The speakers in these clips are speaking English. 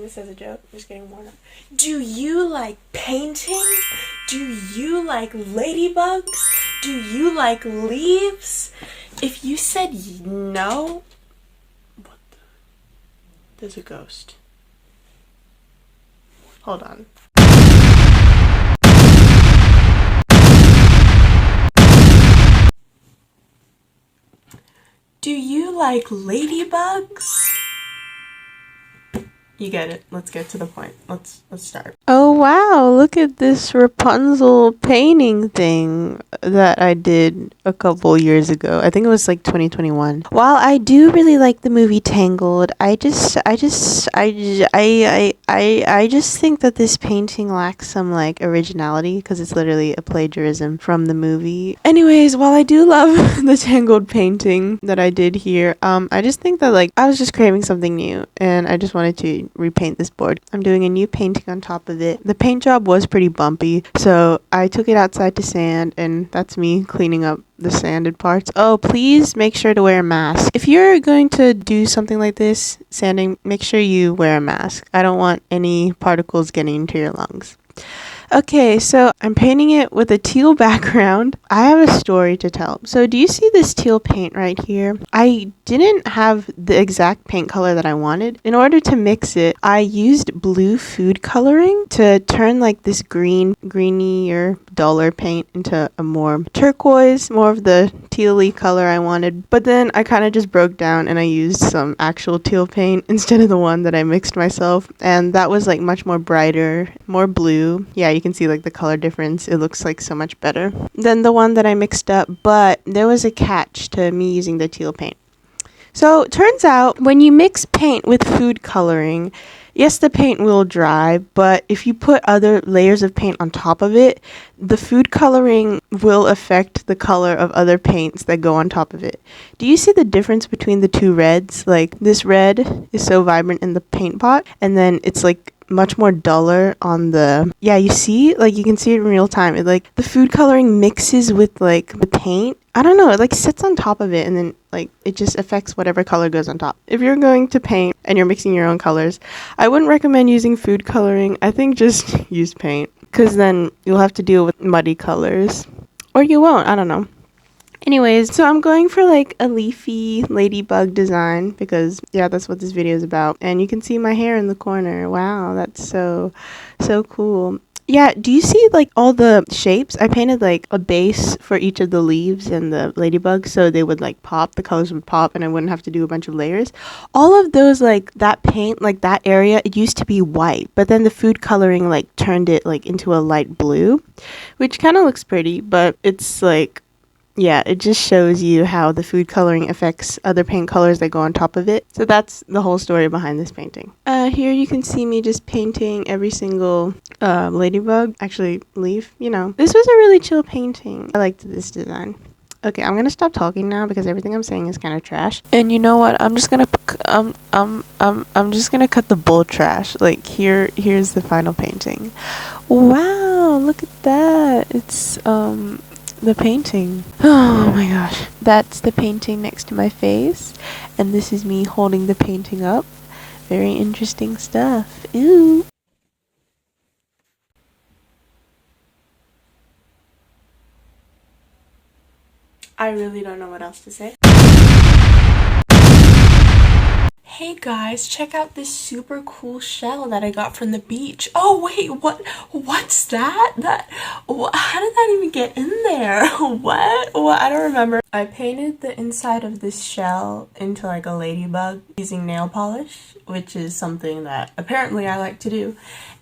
this as a joke. I'm just getting worn up. Do you like painting? Do you like ladybugs? Do you like leaves? If you said no, what the? There's a ghost. Hold on. Do you like ladybugs? You get it. Let's get to the point. Let's start. Oh wow, look at this Rapunzel painting thing that I did a couple years ago. I think it was like 2021. While I do really like the movie Tangled, I just think that this painting lacks some like originality because it's literally a plagiarism from the movie. Anyways, while I do love the Tangled painting that I did here, I just think that like I was just craving something new and I just wanted to repaint this board. I'm doing a new painting on top of it. The paint job was pretty bumpy, so I took it outside to sand, and that's me cleaning up the sanded parts. Oh, please make sure to wear a mask. If you're going to do something like this, sanding, make sure you wear a mask. I don't want any particles getting into your lungs. Okay, so I'm painting it with a teal background. I have a story to tell. So do you see this teal paint right here? I didn't have the exact paint color that I wanted. In order to mix it, I used blue food coloring to turn like this greeny or duller paint into a more turquoise, more of the teal-y color I wanted. But then I kind of just broke down and I used some actual teal paint instead of the one that I mixed myself. And that was like much more brighter, more blue. Yeah, you can see like the color difference. It looks like so much better than the one that I mixed up, but there was a catch to me using the teal paint. So it turns out when you mix paint with food coloring, yes, the paint will dry, but if you put other layers of paint on top of it, the food coloring will affect the color of other paints that go on top of it. Do you see the difference between the two reds? Like this red is so vibrant in the paint pot, and then it's like much more duller on the, yeah, you see, like you can see it in real time. It like the food coloring mixes with like the paint. I don't know, it like sits on top of it and then like it just affects whatever color goes on top. If you're going to paint and you're mixing your own colors, I wouldn't recommend using food coloring. I think just use paint, because then you'll have to deal with muddy colors, or you won't, I don't know. Anyways, so I'm going for like a leafy ladybug design because yeah, that's what this video is about. And you can see my hair in the corner. Wow, that's so cool. Yeah, do you see like all the shapes? I painted like a base for each of the leaves and the ladybug so they would like pop, the colors would pop and I wouldn't have to do a bunch of layers. All of those, like that paint, like that area, it used to be white, but then the food coloring like turned it like into a light blue, which kind of looks pretty, but it's like, yeah, it just shows you how the food coloring affects other paint colors that go on top of it. So that's the whole story behind this painting. Here you can see me just painting every single ladybug, actually leaf, you know. This was a really chill painting. I liked this design. Okay, I'm gonna stop talking now because everything I'm saying is kind of trash. And you know what? I'm just gonna I'm just gonna cut the bull trash. Like here's the final painting. Wow, look at that. It's the painting. Oh my gosh. That's the painting next to my face. And this is me holding the painting up. Very interesting stuff. Ooh. I really don't know what else to say. Hey guys, check out this super cool shell that I got from the beach. Oh wait, what's that? How did that even get in there? What? I don't remember. I painted the inside of this shell into like a ladybug using nail polish, which is something that apparently I like to do.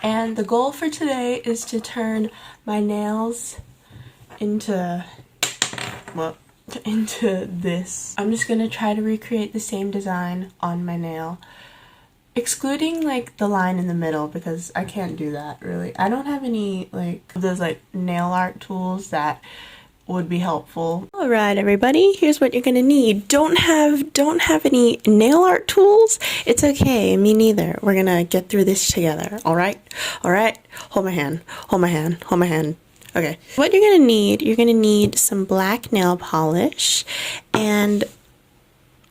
And the goal for today is to turn my nails into, well, into this. I'm just gonna try to recreate the same design on my nail, excluding like the line in the middle because I can't do that really. I don't have any like those like nail art tools that would be helpful. Alright everybody, here's what you're gonna need. Don't have any nail art tools? It's okay, me neither. We're gonna get through this together, alright? Alright? Hold my hand, hold my hand, hold my hand. Okay, what you're gonna need some black nail polish and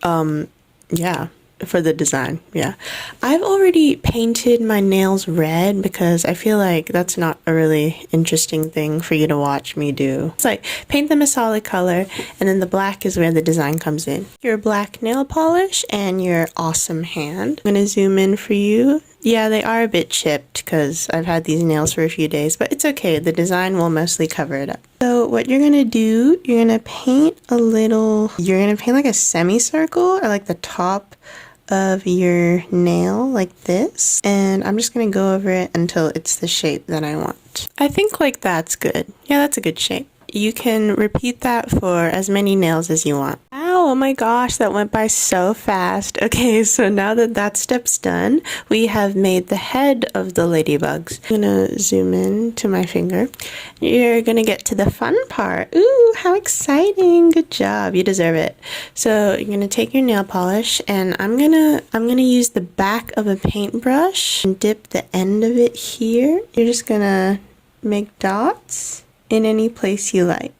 yeah, for the design. Yeah, I've already painted my nails red because I feel like that's not a really interesting thing for you to watch me do. It's like paint them a solid color, and then the black is where the design comes in. Your black nail polish and your awesome hand. I'm gonna zoom in for you. Yeah, they are a bit chipped because I've had these nails for a few days, but it's okay. The design will mostly cover it up. So what you're gonna do, you're gonna paint like a semicircle or like the top of your nail like this, and I'm just gonna go over it until it's the shape that I want. I think like that's good. Yeah, that's a good shape. You can repeat that for as many nails as you want. Ow, oh my gosh, that went by so fast. Okay, so now that that step's done, we have made the head of the ladybugs. I'm gonna zoom in to my finger. You're gonna get to the fun part. Ooh, how exciting. Good job, you deserve it. So you're gonna take your nail polish, and I'm gonna use the back of a paintbrush and dip the end of it here. You're just gonna make dots in any place you like.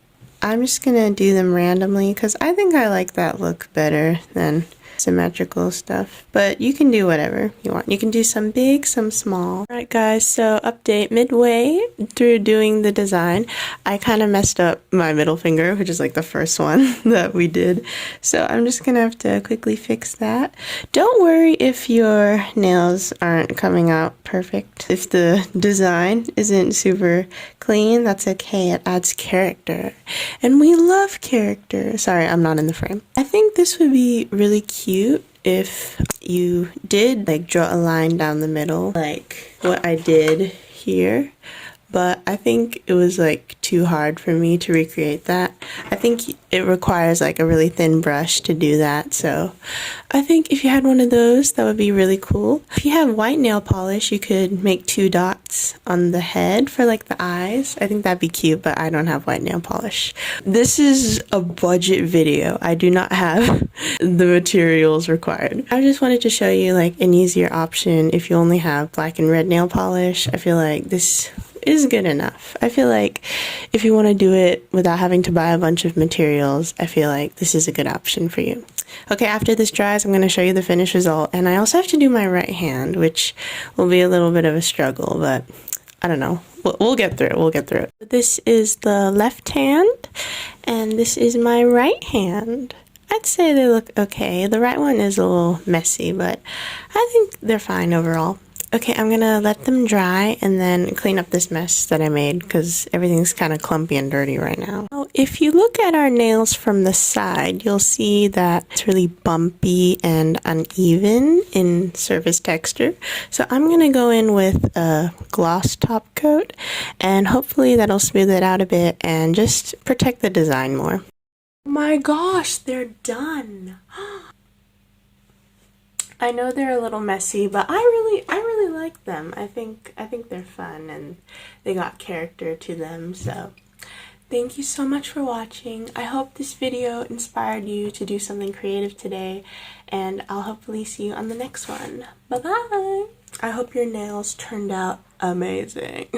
I'm just gonna do them randomly because I think I like that look better than symmetrical stuff, but you can do whatever you want. You can do some big, some small. Alright guys, so update: midway through doing the design, I kind of messed up my middle finger, which is like the first one that we did. So I'm just gonna have to quickly fix that. Don't worry if your nails aren't coming out perfect. If the design isn't super clean, that's okay. It adds character. And we love character. Sorry, I'm not in the frame. I think this would be really cute if you did like draw a line down the middle like what I did here, but I think it was like too hard for me to recreate that. I think it requires like a really thin brush to do that, so I think if you had one of those, that would be really cool. If you have white nail polish, you could make 2 dots on the head for like the eyes. I think that'd be cute, but I don't have white nail polish. This is a budget video. I do not have the materials required. I just wanted to show you like an easier option if you only have black and red nail polish. I feel like this is good enough. I feel like if you want to do it without having to buy a bunch of materials, I feel like this is a good option for you. Okay, after this dries, I'm going to show you the finished result, and I also have to do my right hand, which will be a little bit of a struggle, but I don't know. We'll get through it. We'll get through it. This is the left hand, and this is my right hand. I'd say they look okay. The right one is a little messy, but I think they're fine overall. Okay, I'm gonna let them dry and then clean up this mess that I made because everything's kind of clumpy and dirty right now. Now, if you look at our nails from the side, you'll see that it's really bumpy and uneven in surface texture. So I'm gonna go in with a gloss top coat, and hopefully that'll smooth it out a bit and just protect the design more. Oh my gosh, they're done! I know they're a little messy, but I really like them. I think they're fun and they got character to them. So thank you so much for watching. I hope this video inspired you to do something creative today, and I'll hopefully see you on the next one. Bye bye. I hope your nails turned out amazing.